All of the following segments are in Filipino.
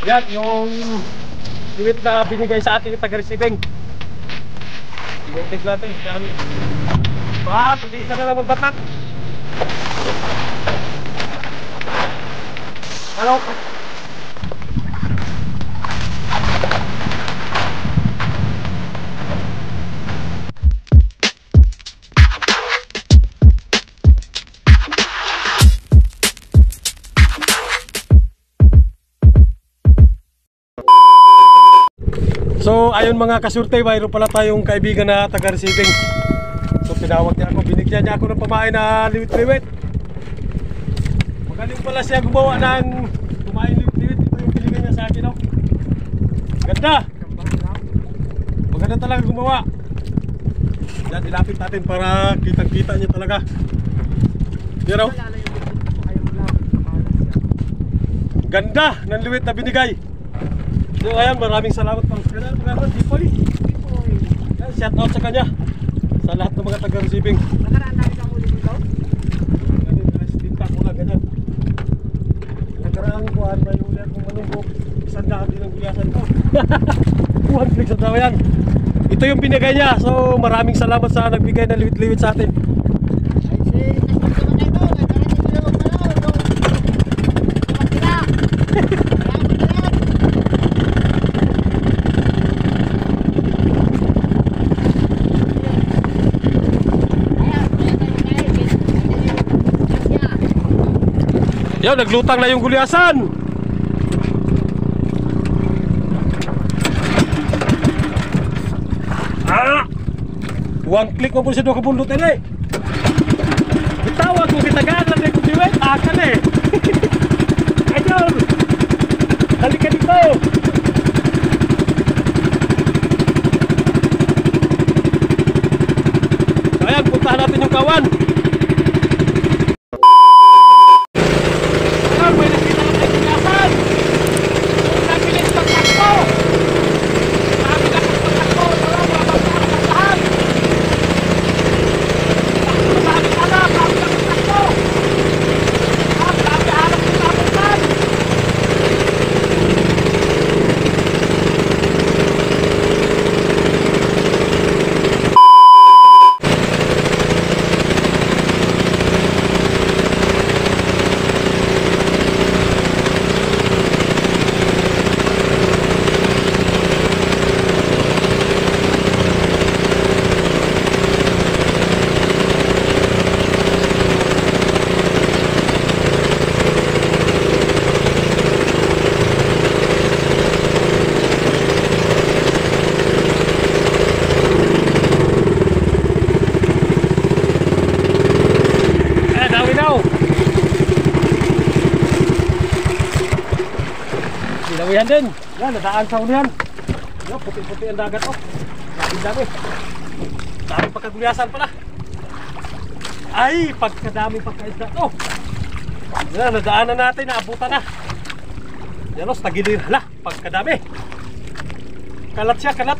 Yan, yung liwit na binigay sa atin yung taga-receiving. Inutig natin. Hindi isa na lang magbatak. Ano? So ayun mga kasurte, mayroon pala tayong kaibigan na taga-receiving. So tinawag niya ako, binigyan niya ako ng pamain na liwit-liwit. Magaling pala siya gumawa ng pamain liwit-liwit. Ito yung binigyan niya sa akin, oh. Ganda. Maganda talaga gumawa. Yan, ilapit natin para kitang-kita niya talaga. Yan, oh. Ganda ng liwit na binigay. So ayan, maraming salamat pang mga Dipoy. Shout out sa kanya, sa lahat ng mga taga-receiving. Nakaraan namin ang huli dito? Tinta ko lang ganyan. Nakaraan ko, ano ba yung huli akong manunggok? Isang daan din ang gulyasan ko. 1 click sa tao yan. Ito yung binigay niya. So maraming salamat sa nagbigay ng liwit-liwit sa atin. Yan, naglutang na yung gulyasan. One click mo po siya doon kabundot eh. Bitawag mo kitagalan eh kung diwet. Akan eh. Ayun. Halika dito. Ayan, puntahan natin yung kawan. Yan din. Yan, nadaan sa ulihan. Yan, puti-puti ang dagat, oh. Dami. Dami pagkagulyasan pala. Ay, pagkadami pagkaisda, oh. Yan, nadaanan natin, naabutan na. Yan, oh, tagilir. Hala, pagkadami. Kalat siya, kalat.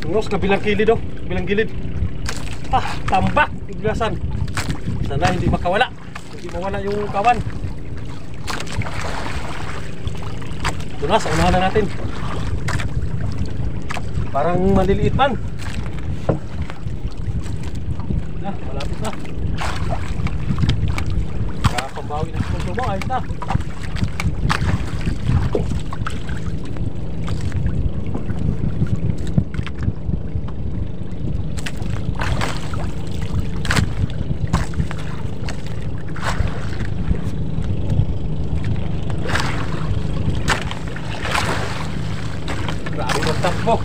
Ngos, kabilang kilid, oh. Kabilang gilid. Tambak, gulyasan. Sana hindi makawala. Hindi mawala yung kawan. Ito na, sa unahan na natin. Parang maliliit man. Na, malapit na. Kapambawi na sponsor mo, ayos na. Takbo.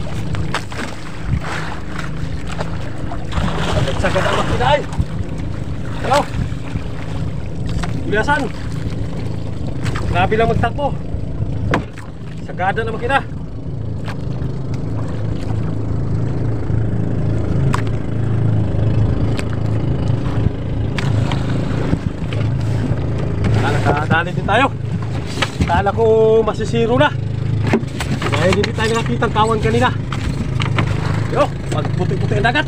Sagad ang makina ay. Hello. Gulyasan. Grabe lang magtakbo. Sagada na makina. Nakadali din tayo. Kala ko masisiro na. Dahil hindi tayo nakita ang kawan kanina. Yo, pagputi-puti ang dagat.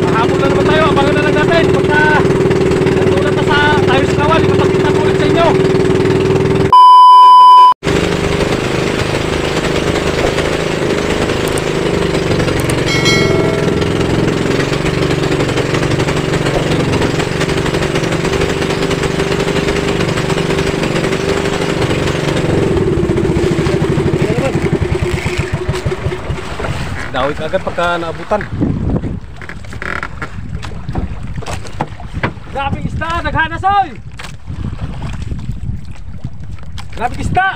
Mahabol agad pagka naabutan. Grabing isda, naghanasoy! Grabing isda!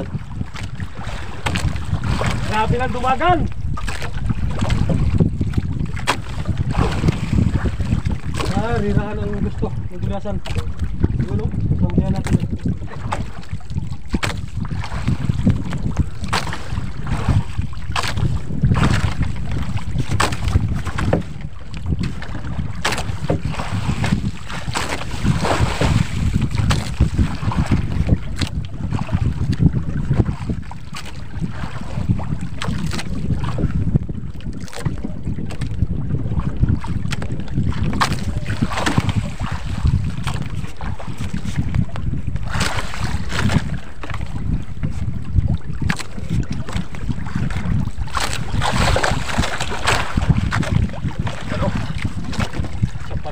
Grabe lang dumagan! Rirahan ang gusto, yung gulasan. Yun o, pamilya natin.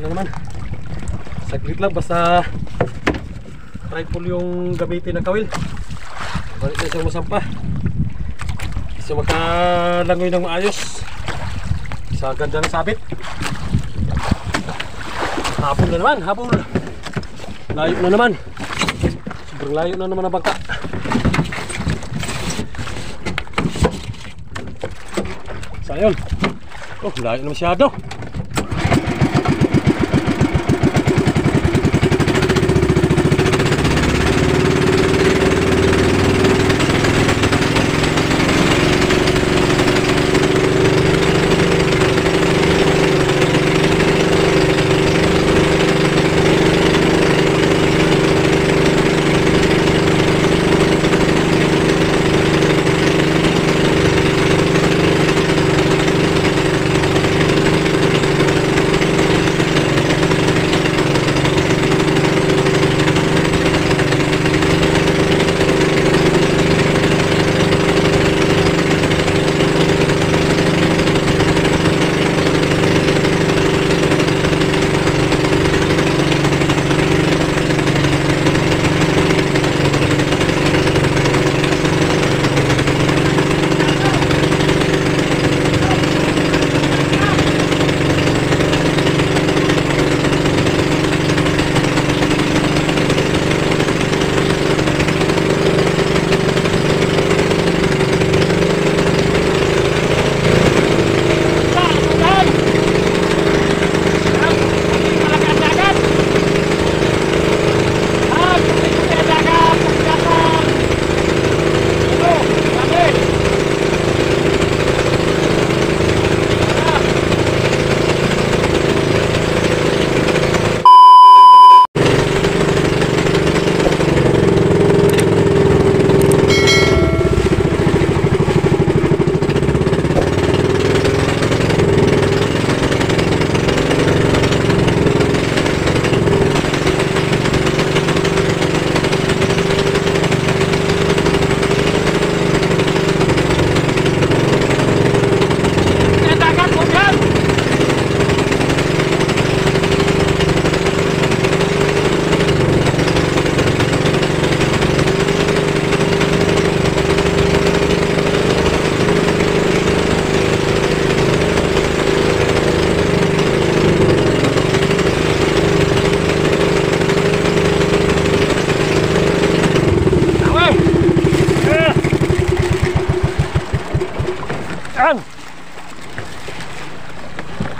Naman saglit lang, basta tripod yung gamitin na kawil. Balik na isang masampa kasi makalangoy ng maayos sa ganda ng sabit. Habol na naman, habol, layo na naman, sobrang layo na naman ang bangka. So yun, oh layo na masyado.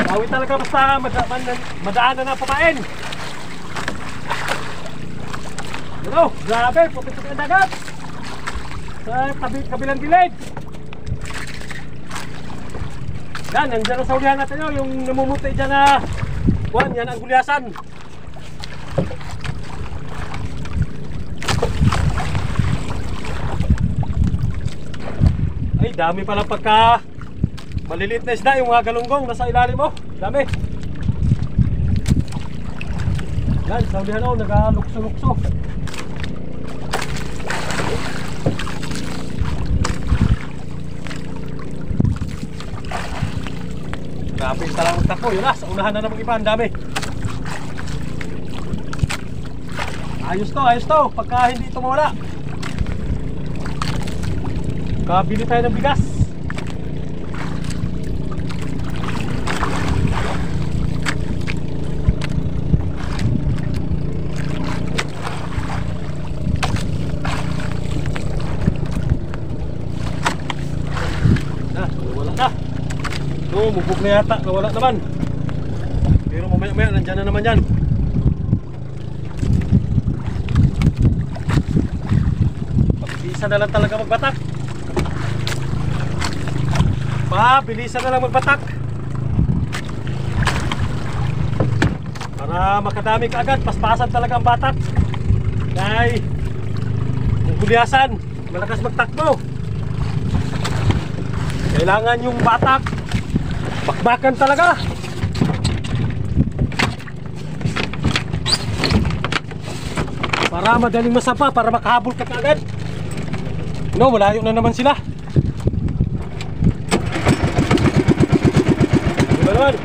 Bawi talaga basta madaanan na pamain. Ano? Grabe, puti-puti ang dagat sa kabilang gilid. Yan, nandiyan na sa ulihan natin yun, yung namumuti dyan na buwan, yan ang gulyasan. Ay, dami pala pagka maliliit na isda, yung mga galunggong nasa ilalim mo. Dami. Yan, sa ulihan o, nagalukso-lukso. Grabe yung talang magtako. Yun na, sa unahan na namang iba, ang dami. Ayos to. Pagka hindi ito mawala. Kabili tayo ng bigas. lumubog na yata, nawala naman. Pero mamaya-maya, nandyan na naman yan. Pabilisan na lang talaga magbatak. Pabilisan na lang magbatak. Para makadami ka agad, paspasan talaga ang batak. Dahil kung gulyasan, malakas magtakbo. Kailangan yung batak bakbakan talaga. Para madaling masapa, para makahabol ka kaagad. No, malayo na naman sila. Diba naman?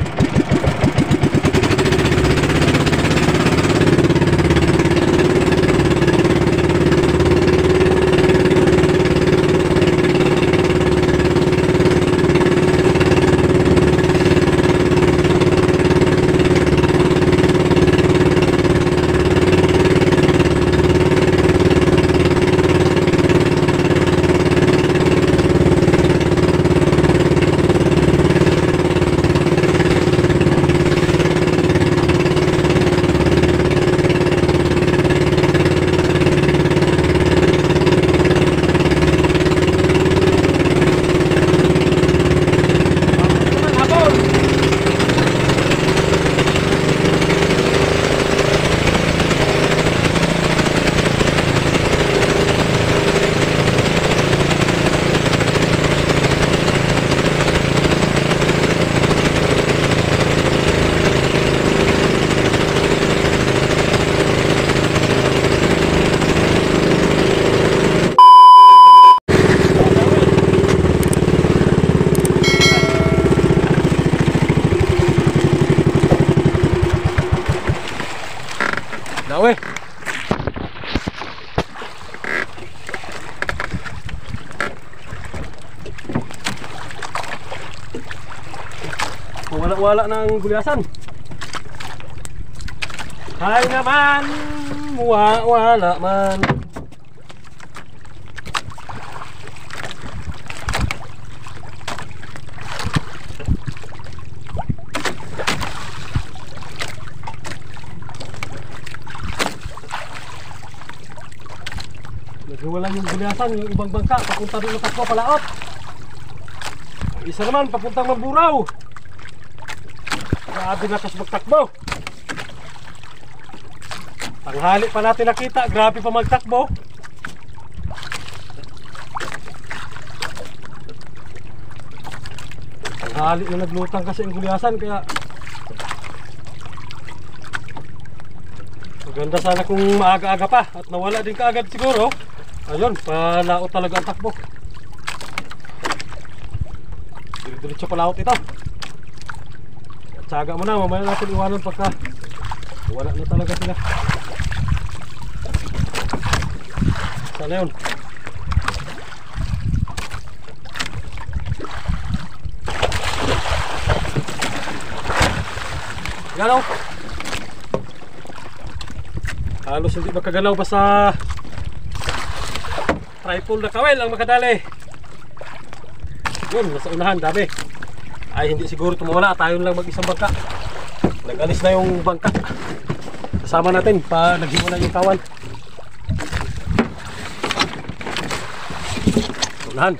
Dawe. Wala-wala ng gulyasan. Hay naman, wala man. Nagwala yung gulyasan, yung ibang bangka papunta rin ng Takbo, Palaot. Isa naman papuntang Mamburao. Grabe na kas magtakbo. Tanghali pa natin nakita, grabe pa magtakbo. Tanghali na naglutang kasi yung gulyasan, kaya maganda sana kung maaga-aga pa at nawala din kaagad siguro. Ayun, palaot talaga ang takbo. Diretso palaot ito. Tsaga mo na, mamaya natin iwanan pagka wala na talaga sila. Sana yun. Galaw. Halos hindi makagalaw, basta tripod na kawel ang makadali. Yun, nasa unahan, dami. Ay, hindi siguro tumawala, tayo lang mag-isang bangka. Nag-alis na yung bangka. Kasama natin, pa naghiwala yung kawan. Unahan.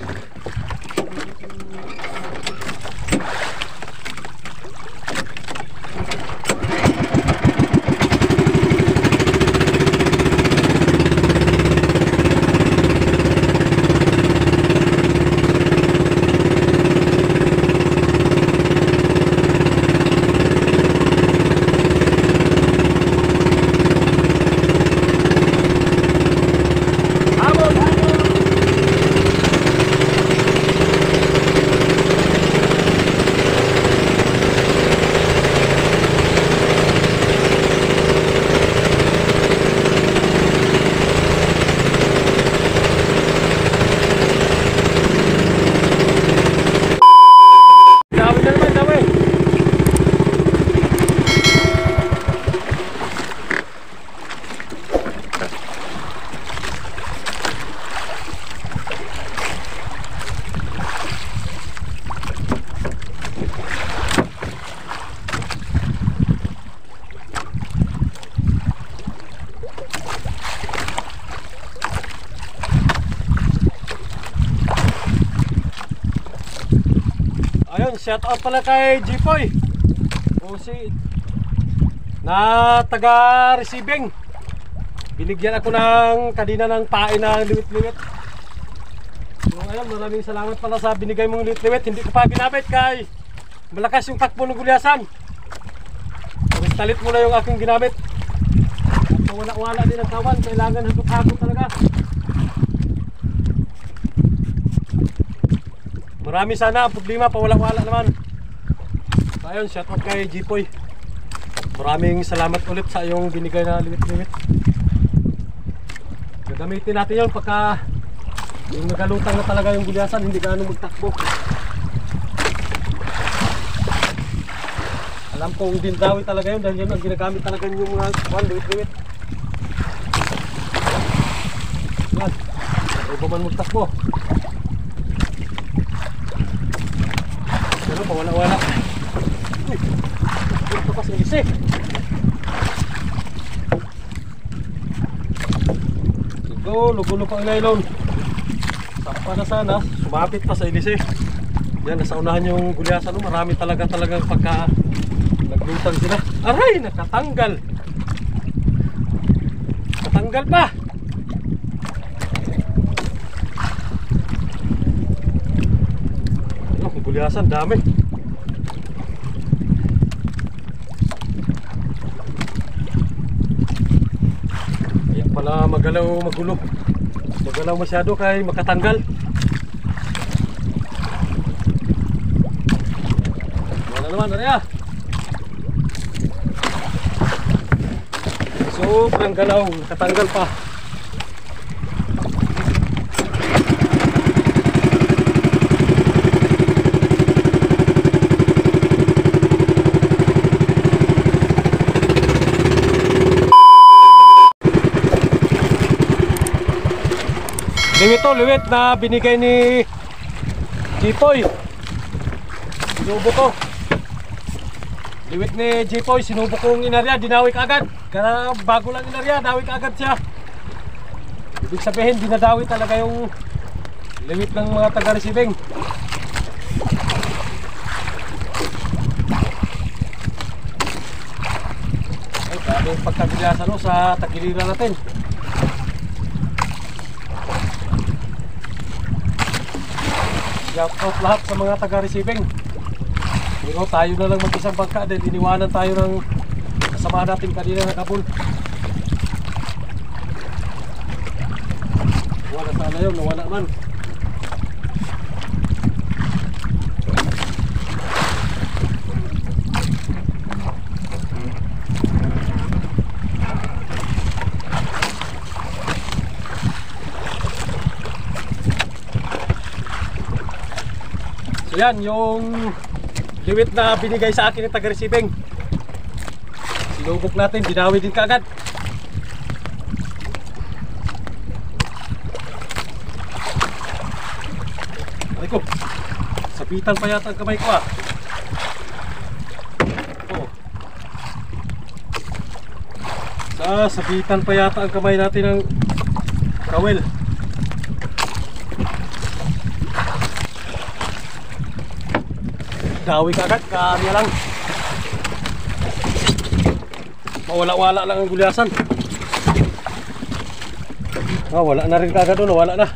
Ayun, shout out pala kay Jipoy. O si na taga receiving. Binigyan ako ng kanina ng pain na liwit-liwit. So ayun, maraming salamat pala sa binigay mong liwit-liwit. Hindi ko pa ginamit kay malakas yung takbo ng gulyasan. Tapos talit mo na yung aking ginamit. At wala-wala din ang kawan. Kailangan hagot-hagot talaga. Marami sana ang problema, pawala-wala naman. So ayun, shout out kay Jipoy. Maraming salamat ulit sa iyong binigay na liwit-liwit. Gagamitin natin yun pagka yung nagalutang na talaga yung gulyasan, hindi gaano magtakbo. Alam kong dindawi talaga yun dahil yun ang ginagamit talaga yung mga liwit-liwit. Yan, ay ba man magtakbo. Pero pawala-wala. Uy, ito pa sa ilisi. Lugulo pa ang nylon. Takpa na sana, sumapit pa sa ilisi. Yan, nasa unahan yung gulyasan. Marami talagang pagka naglutang sila. Aray, nakatanggal. Nakatanggal pa. Gulyasan, dami. Kaya pala magulo. Magalaw masyado kay makatanggal. Wala naman, Arya. Sobrang galaw, makatanggal pa. Liwit na binigay ni Jipoy. Sinubo ko. Liwit ni Jipoy, sinubo kong inarya, dinawi ka agad. Kaya bago lang inarya, dawi ka agad siya. Ibig sabihin, dinadawi talaga yung liwit ng mga taga-receiving. Ay, grabe yung pagkagilyasan sa tagiliran natin. Shout out lahat sa mga taga-receiving. Pero tayo na lang mag-isang bangka dahil iniwanan tayo ng kasama natin kanina na kabul. Wala sana yun, nawala man. So yan, yung liwit na binigay sa akin ng taga-receiving. Sinubok natin, dinawi din kaagad. Ay ko, sabitan pa yata ang kamay ko ah. Oh. Sabitan pa yata ang kamay natin ng kawel. Dawi ka agad, kanya lang. Mawala-wala lang ang gulyasan. Wala na rin kagad doon, wala na.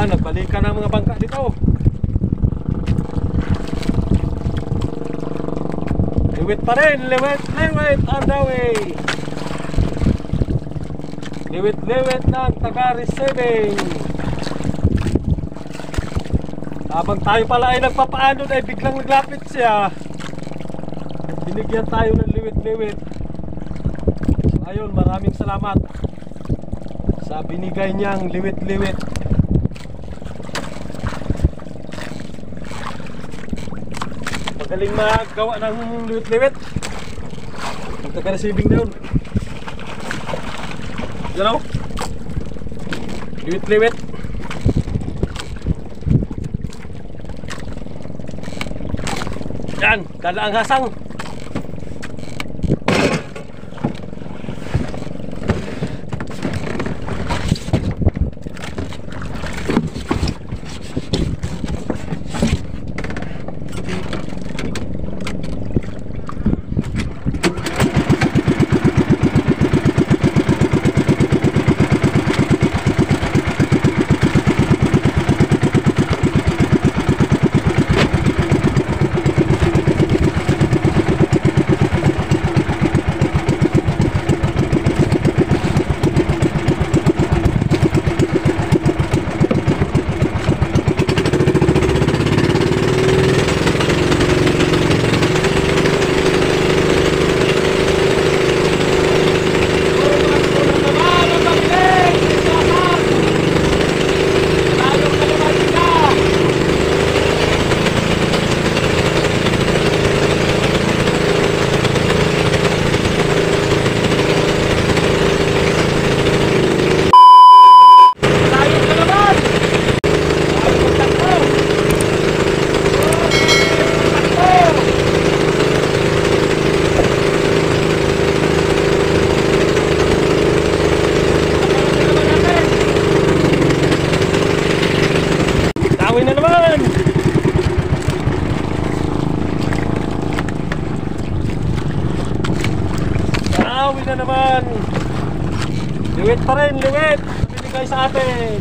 Yan, nagbalikan ang mga bangka dito. Liwit pa rin, liwit on the way. Liwit ng taga-receiving. Habang tayo pala ay nagpapaano ay biglang naglapit siya. Binigyan tayo ng liwit. So ayun, maraming salamat sa binigay niyang liwit. Magaling maggawa ng liwit. Ang taga-receiving na yun. You know? Liwit. Yan, dala ang hasang. Na naman. Liwit pa rin, binigay sa atin.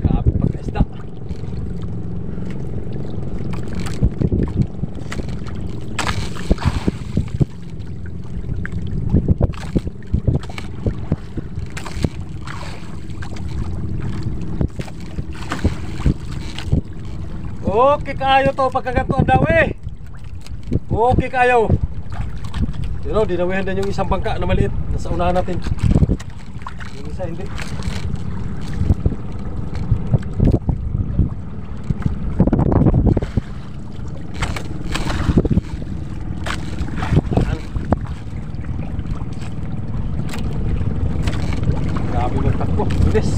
Grabe pagkaisda. Okay kayo to pagkagato daw eh. Okay kayo. You know, dinawihan din yung isang bangka na maliit nasa unahan natin. Yung isa hindi. Grabe magtakbo. Bilis.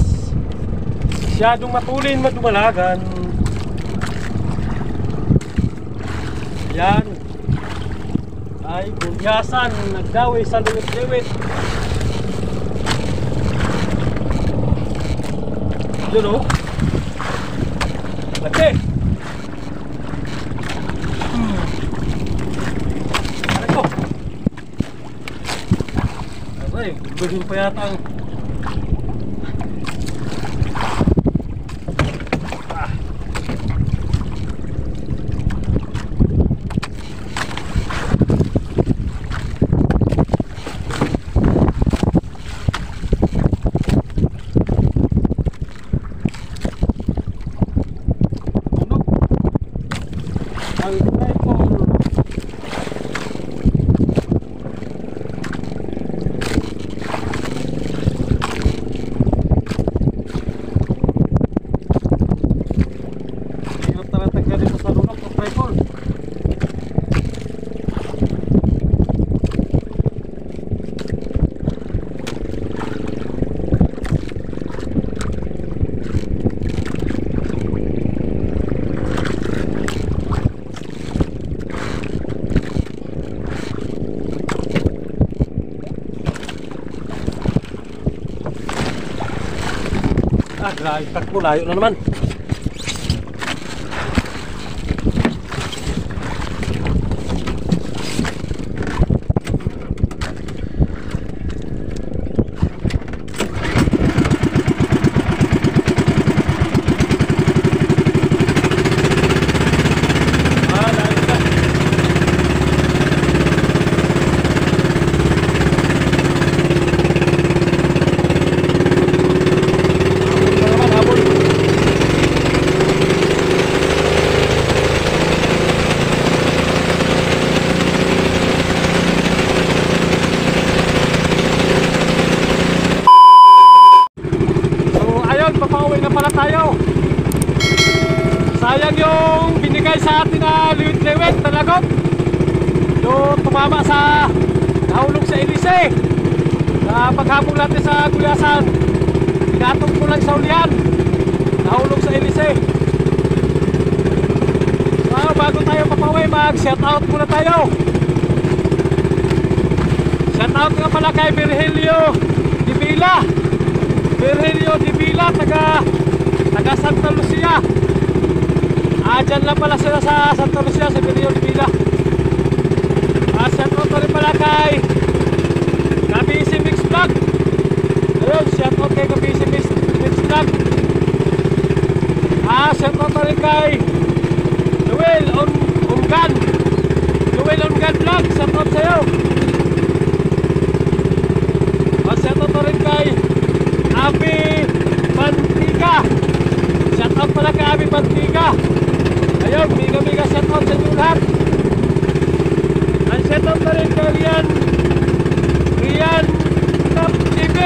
Masyadong matulin, madumalagan. Yan ay gulyasan, nagdawi sa liwit. Yun o. Laki. Ano ko? Aray, gulbugin pa yata ang Ah, grabe, takbo, layo na naman. Sayang yung binigay sa atin na liwit-liwit talagot. Yung tumama sa nahulog sa Elise. Sa paghabol natin sa Gulyasan, pinatong ko lang sa ulian, nahulog sa Elise. So bago tayo papaway, mag-shoutout muna tayo. Shoutout nga pala kay Virgilio Divila. Virgilio Divila, taga Santa Lucia. Dyan lang pala sila sa Santa Lucia, sa Virgilio Divila. Shoutout pa rin pala kay Kabisi Mix Vlog. Ayun, shoutout kay Kabisi Mix Vlog. Shoutout pa rin kay Joel Ongan. Joel Ongan Vlog, shoutout sa'yo. Shoutout pa rin kay Abi Bantiga. Shoutout pala kay Abi Bantiga. Ayun, miga shoutout sa inyo lahat. Ang shoutout na rin kay Rian Cup TV.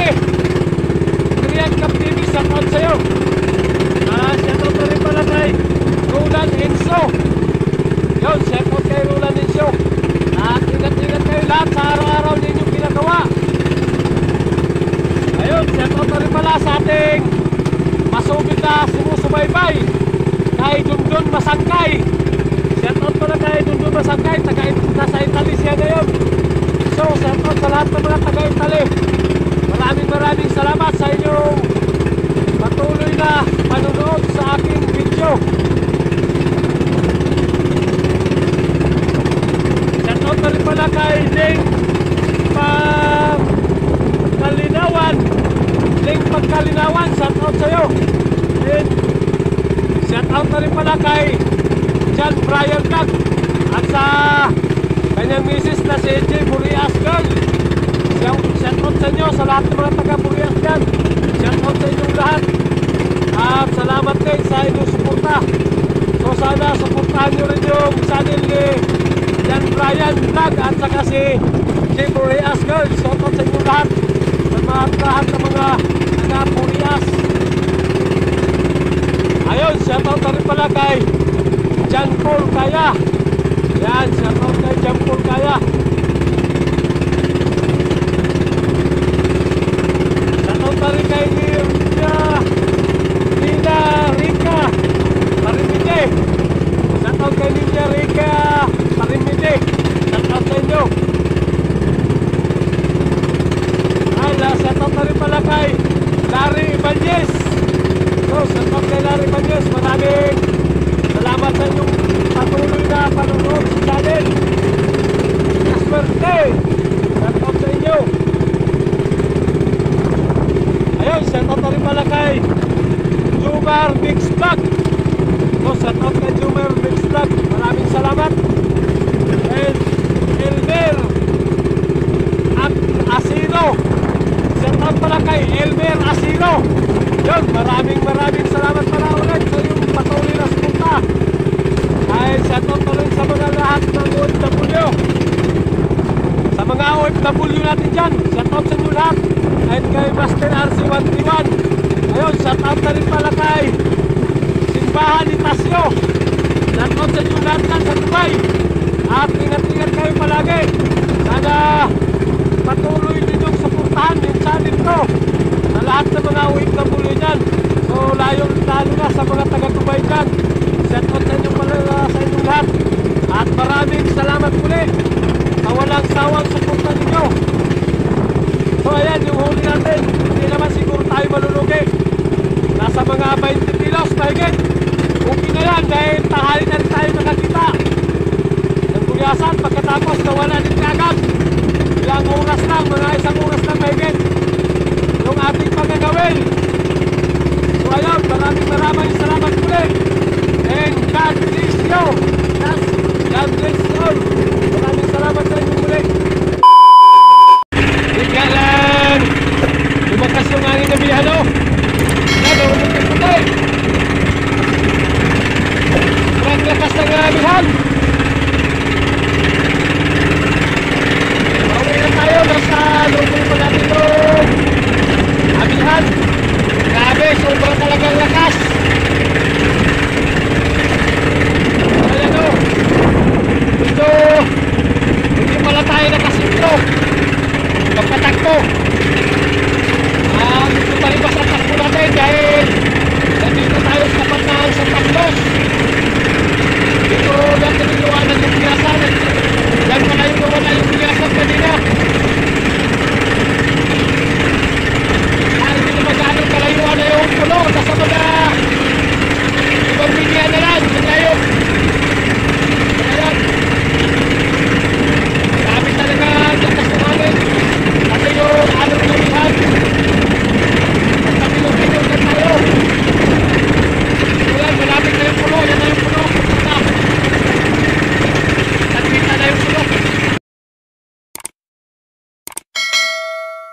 Rian Cup TV, shoutout sa'yo. Shoutout na rin pala kay Roland Enzo. Yun, shoutout kay Roland Enzo. Ingat-ingat kayo lahat sa araw-araw ninyong ginagawa. Ayun, shoutout na rin pala sa ating masugid na sumusubaybay kay Dundun Masangkay. Shoutout pala kay Dundun Masangkay, nasa Italy siya ngayon. So shoutout sa lahat ng mga taga Italy. Maraming salamat sa inyong patuloy na panonood sa aking video. Shoutout na rin pala kay Ling Pagkalinawan, shoutout sa'yo. And shoutout na rin pala kay John Brian Vlog at sa kanyang misis na si AJ Burias Girl. Shoutout sa inyo, sa lahat ng mga taga Burias dyan. Shoutout sa inyong lahat. At salamat din sa inyong suporta. So sana suportahan nyo rin yung channel ni John Brian Vlog at saka si AJ Burias Girl. Shoutout sa inyong lahat. Lahat ng mga taga Burias. Ayun, shoutout na rin pala kay John Paul Kaya. Yan, shoutout kay John Paul Kaya. Shoutout na rin kay Nina Rica Parimide. Shoutout kay Nina Rica Parimide. Shoutout sa inyo. Shoutout na rin pala kay Larry Ibanez. So, shoutout kay Larry Ibanez. Maraming salamat sa inyong patuloy na panonood sa channel. Kaswerte. Shoutout sa inyo. Ayun, shoutout na rin pala kay Jumar Mix Vlog. So, shoutout kay Jumar Mix Vlog. Maraming salamat. And Elmer Asino. Shoutout pala kay Elmer Asino. Yun, maraming salamat pala ulit sa yung patuloy na suporta. Ay, shoutout pa rin sa mga lahat ng OFW. Sa mga OFW natin dyan, shoutout sa inyo lahat. At kay Master RC131. Ayun, shoutout na rin pala kay Simbahan ni Tasyo. Shoutout sa inyo lahat dyan sa Dubai. At ingat-ingat kayo palagi. Sana patuloy ninyong suportahan yung channel ko sa lahat ng mga OFW dyan. So lalo na sa mga taga-Dubai dyan. Shoutout sa inyong pala sa inyong lahat. At maraming salamat ulit sa walang sawang suporta ninyo. So ayan, yung huli natin, hindi naman siguro tayo malulugi. Nasa mga 20 kilos mahigit. Okay na yan dahil tahali na rin tayo nakakita ng gulyasan pagkatapos nawala din kagad. Ilang oras lang, mga isang oras lang